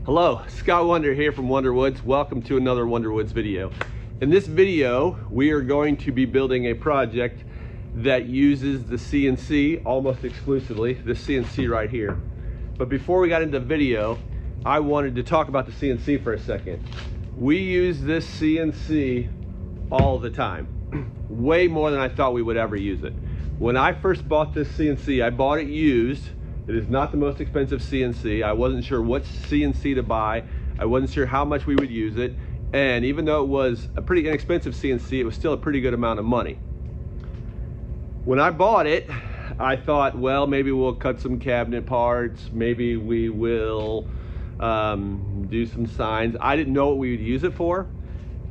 Hello, Scott Wonder here from Wonder Woods. Welcome to another Wonder Woods video. In this video, we are going to be building a project that uses the CNC almost exclusively, this CNC right here. But before we got into the video, I wanted to talk about the CNC for a second. We use this CNC all the time, way more than I thought we would ever use it. When I first bought this CNC, I bought it used. It is not the most expensive CNC. I wasn't sure what CNC to buy. I wasn't sure how much we would use it. And even though it was a pretty inexpensive CNC, it was still a pretty good amount of money. When I bought it, I thought, well, maybe we'll cut some cabinet parts. Maybe we will do some signs. I didn't know what we would use it for,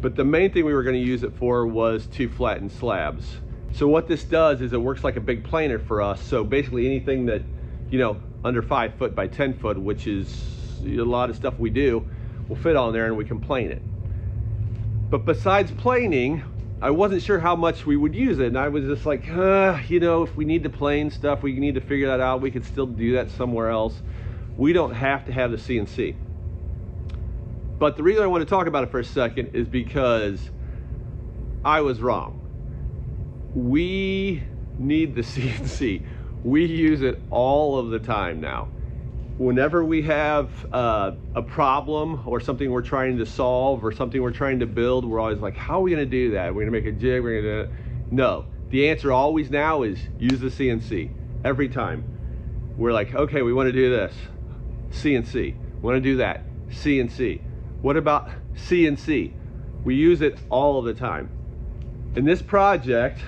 but the main thing we were going to use it for was to flatten slabs. So what this does is it works like a big planer for us. So basically anything that, you know, under 5 foot by 10 foot, which is a lot of stuff we do, will fit on there and we can plane it. But besides planing, I wasn't sure how much we would use it. And I was just like, you know, if we need to plane stuff, we need to figure that out. We could still do that somewhere else. We don't have to have the CNC. But the reason I want to talk about it for a second is because I was wrong. We need the CNC. We use it all of the time now. Whenever we have a problem or something we're trying to solve or something we're trying to build, we're always like, how are we going to do that? We're going to make a jig, we're going to... No, the answer always now is use the CNC. Every time. We're like, okay, we want to do this. CNC. We want to do that. CNC. What about CNC? We use it all of the time. In this project,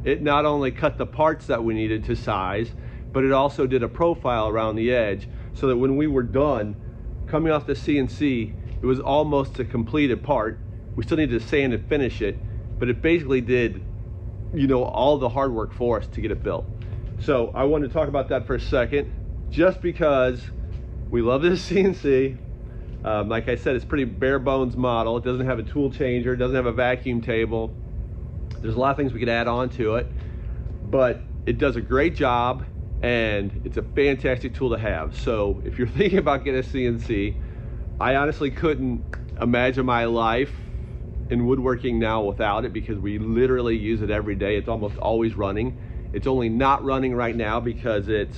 it not only cut the parts that we needed to size, but it also did a profile around the edge so that when we were done coming off the CNC, it was almost a completed part. We still needed to sand and finish it, but it basically did, you know, all the hard work for us to get it built. So I wanted to talk about that for a second, just because we love this CNC. Like I said, it's pretty bare bones model. It doesn't have a tool changer, it doesn't have a vacuum table. There's a lot of things we could add on to it, but it does a great job and it's a fantastic tool to have. So if you're thinking about getting a CNC, I honestly couldn't imagine my life in woodworking now without it, because we literally use it every day. It's almost always running. It's only not running right now because it's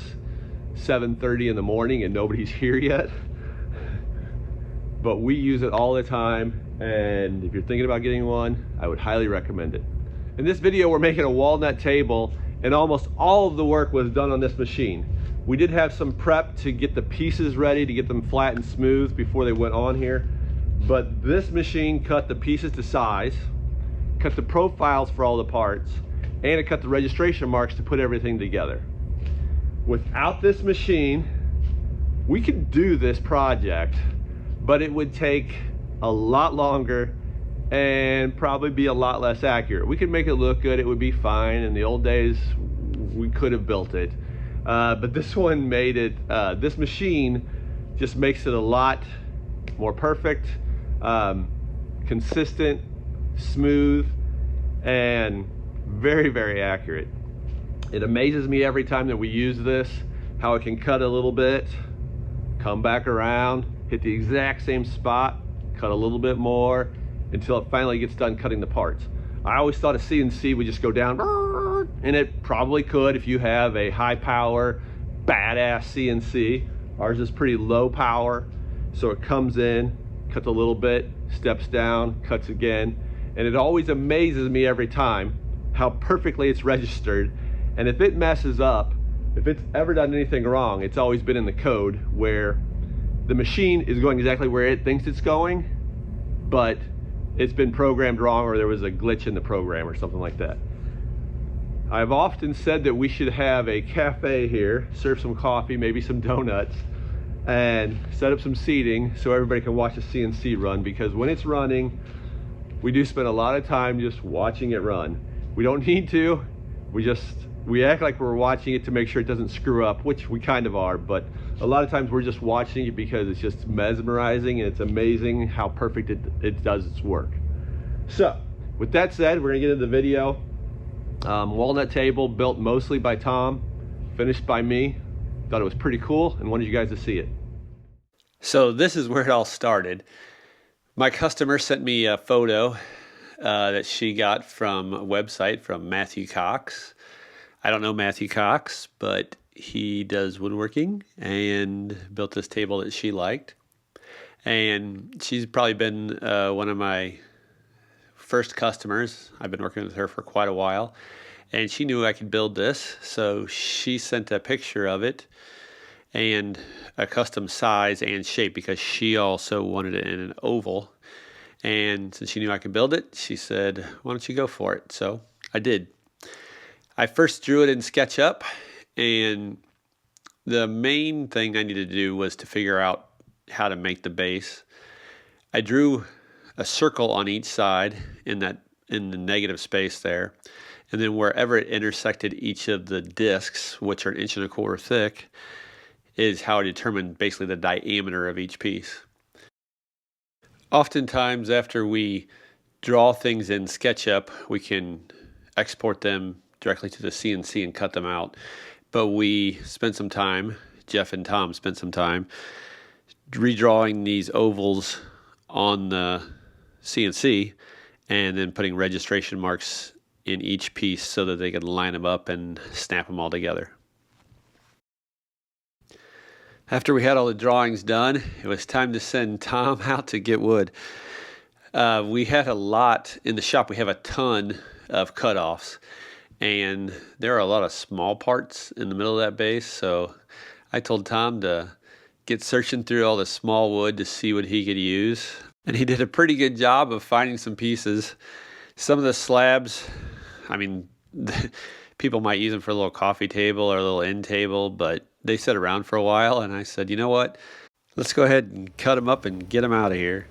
7:30 in the morning and nobody's here yet. But we use it all the time, and if you're thinking about getting one, I would highly recommend it. In this video, we're making a walnut table, and almost all of the work was done on this machine. We did have some prep to get the pieces ready, to get them flat and smooth before they went on here. But this machine cut the pieces to size, cut the profiles for all the parts, and it cut the registration marks to put everything together. Without this machine, we could do this project, but it would take a lot longer and probably be a lot less accurate. We could make it look good, it would be fine. In the old days, we could have built it. But this one made it, this machine just makes it a lot more perfect, consistent, smooth, and very, very accurate. It amazes me every time that we use this, how it can cut a little bit, come back around, hit the exact same spot, cut a little bit more, until it finally gets done cutting the parts. I always thought a CNC would just go down, and it probably could if you have a high power, badass CNC. Ours is pretty low power, so it comes in, cuts a little bit, steps down, cuts again, and it always amazes me every time how perfectly it's registered. And if it messes up, if it's ever done anything wrong, it's always been in the code where the machine is going exactly where it thinks it's going, but it's been programmed wrong, or there was a glitch in the program or something like that. I've often said that we should have a cafe here, serve some coffee, maybe some donuts, and set up some seating so everybody can watch the CNC run, because when it's running, we do spend a lot of time just watching it run. We don't need to, we act like we're watching it to make sure it doesn't screw up, which we kind of are, but a lot of times we're just watching it because it's just mesmerizing, and it's amazing how perfect it does its work. So with that said, we're gonna get into the video. Walnut table built mostly by Tom, finished by me. Thought it was pretty cool and wanted you guys to see it. So this is where it all started. My customer sent me a photo that she got from a website from Matthew Cox. I don't know Matthew Cox, but he does woodworking and built this table that she liked. And she's probably been one of my first customers. I've been working with her for quite a while. And she knew I could build this, so she sent a picture of it and a custom size and shape because she also wanted it in an oval. And since she knew I could build it, she said, why don't you go for it? So I did. I first drew it in SketchUp, and the main thing I needed to do was to figure out how to make the base. I drew a circle on each side in the negative space there. And then wherever it intersected each of the discs, which are 1.25 inches thick, is how I determined basically the diameter of each piece. Oftentimes after we draw things in SketchUp, we can export them directly to the CNC and cut them out. But we spent some time, Jeff and Tom spent some time, redrawing these ovals on the CNC and then putting registration marks in each piece so that they could line them up and snap them all together. After we had all the drawings done, it was time to send Tom out to get wood. We had a lot in the shop. We have a ton of cutoffs, and there are a lot of small parts in the middle of that base, so I told Tom to get searching through all the small wood to see what he could use, and he did a pretty good job of finding some pieces. Some of the slabs, I mean, people might use them for a little coffee table or a little end table, but they sit around for a while, and I said, you know what? Let's go ahead and cut them up and get them out of here.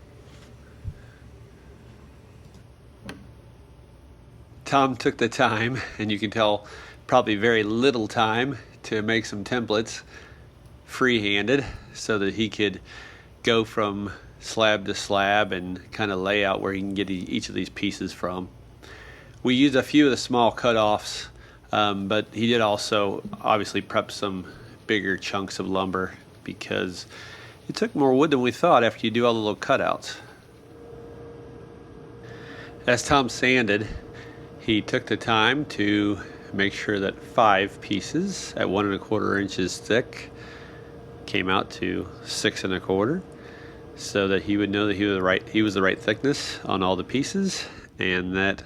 Tom took the time, and you can tell probably very little time, to make some templates free-handed so that he could go from slab to slab and kind of lay out where he can get each of these pieces from. We used a few of the small cutoffs, but he did also obviously prep some bigger chunks of lumber because it took more wood than we thought after you do all the little cutouts. As Tom sanded, he took the time to make sure that 5 pieces at 1.25 inches thick came out to 6.25, so that he would know that he was the right thickness on all the pieces, and that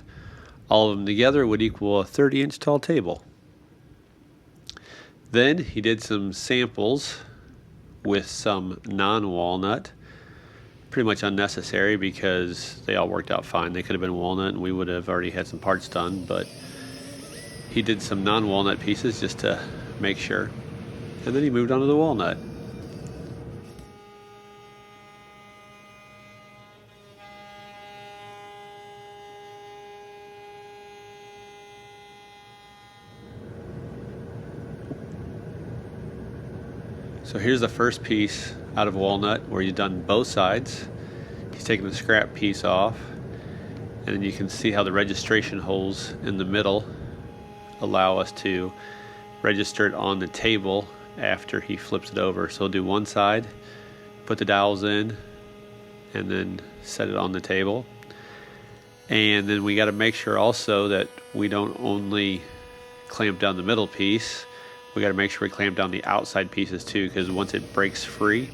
all of them together would equal a 30-inch tall table. Then he did some samples with some non-walnut, pretty much unnecessary because they all worked out fine. They could have been walnut and we would have already had some parts done, but he did some non-walnut pieces just to make sure. And then he moved on to the walnut. So here's the first piece out of walnut where he's done both sides. He's taken the scrap piece off, and then you can see how the registration holes in the middle allow us to register it on the table after he flips it over. So he'll do one side, put the dowels in, and then set it on the table. And then we got to make sure also that we don't only clamp down the middle piece, we got to make sure we clamp down the outside pieces too, because once it breaks free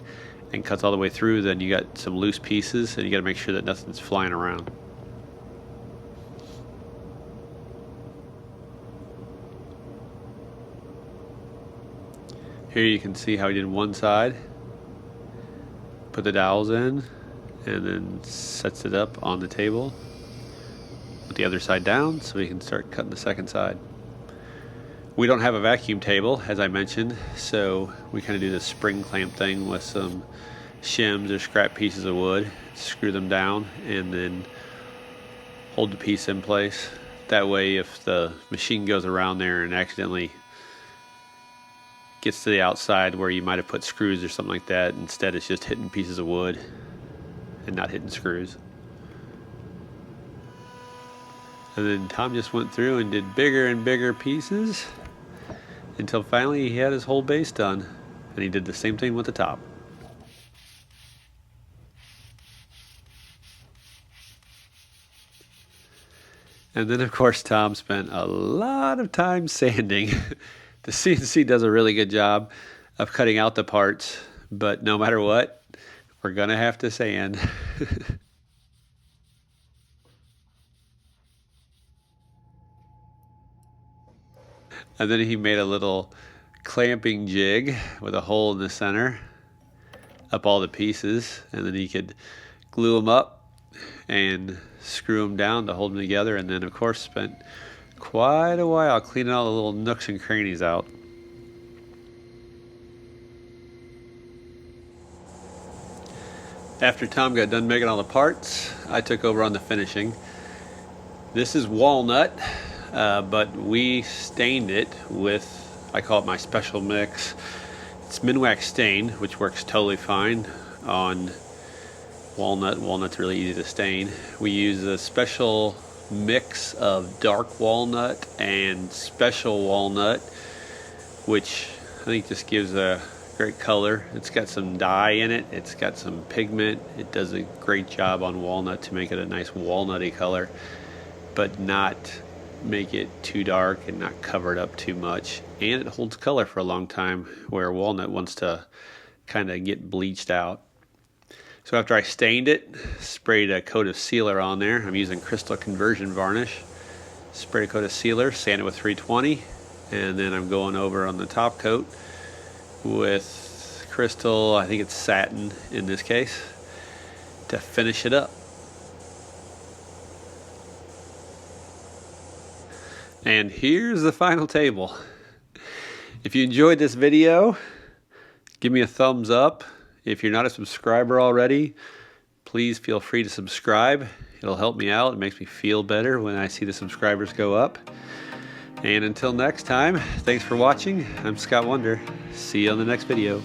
and cuts all the way through, then you got some loose pieces and you got to make sure that nothing's flying around. Here you can see how he did one side, put the dowels in, and then sets it up on the table with the other side down so we can start cutting the second side. We don't have a vacuum table, as I mentioned, so we kind of do the spring clamp thing with some shims or scrap pieces of wood, screw them down, and then hold the piece in place. That way, if the machine goes around there and accidentally gets to the outside where you might have put screws or something like that, instead it's just hitting pieces of wood and not hitting screws. And then Tom just went through and did bigger and bigger pieces until finally he had his whole base done, and he did the same thing with the top. And then, of course, Tom spent a lot of time sanding. The CNC does a really good job of cutting out the parts, but no matter what, we're going to have to sand. And then he made a little clamping jig with a hole in the center up all the pieces, and then he could glue them up and screw them down to hold them together. And then, of course, spent quite a while cleaning all the little nooks and crannies out. After Tom got done making all the parts, I took over on the finishing. This is walnut, but we stained it with, I call it my special mix. It's Minwax stain, which works totally fine on walnut. Walnut's really easy to stain. We use a special mix of dark walnut and special walnut, which I think just gives a great color. It's got some dye in it. It's got some pigment. It does a great job on walnut to make it a nice walnutty color, but not make it too dark and not cover it up too much. And it holds color for a long time, where walnut wants to kind of get bleached out. So after I stained it, sprayed a coat of sealer on there. I'm using Krystal conversion varnish. Sprayed a coat of sealer, sand it with 320, and then I'm going over on the top coat with Krystal, I think it's satin in this case, to finish it up. And here's the final table. If you enjoyed this video, give me a thumbs up. If you're not a subscriber already, please feel free to subscribe. It'll help me out. It makes me feel better when I see the subscribers go up. And until next time, thanks for watching. I'm Scott Wonder. See you on the next video.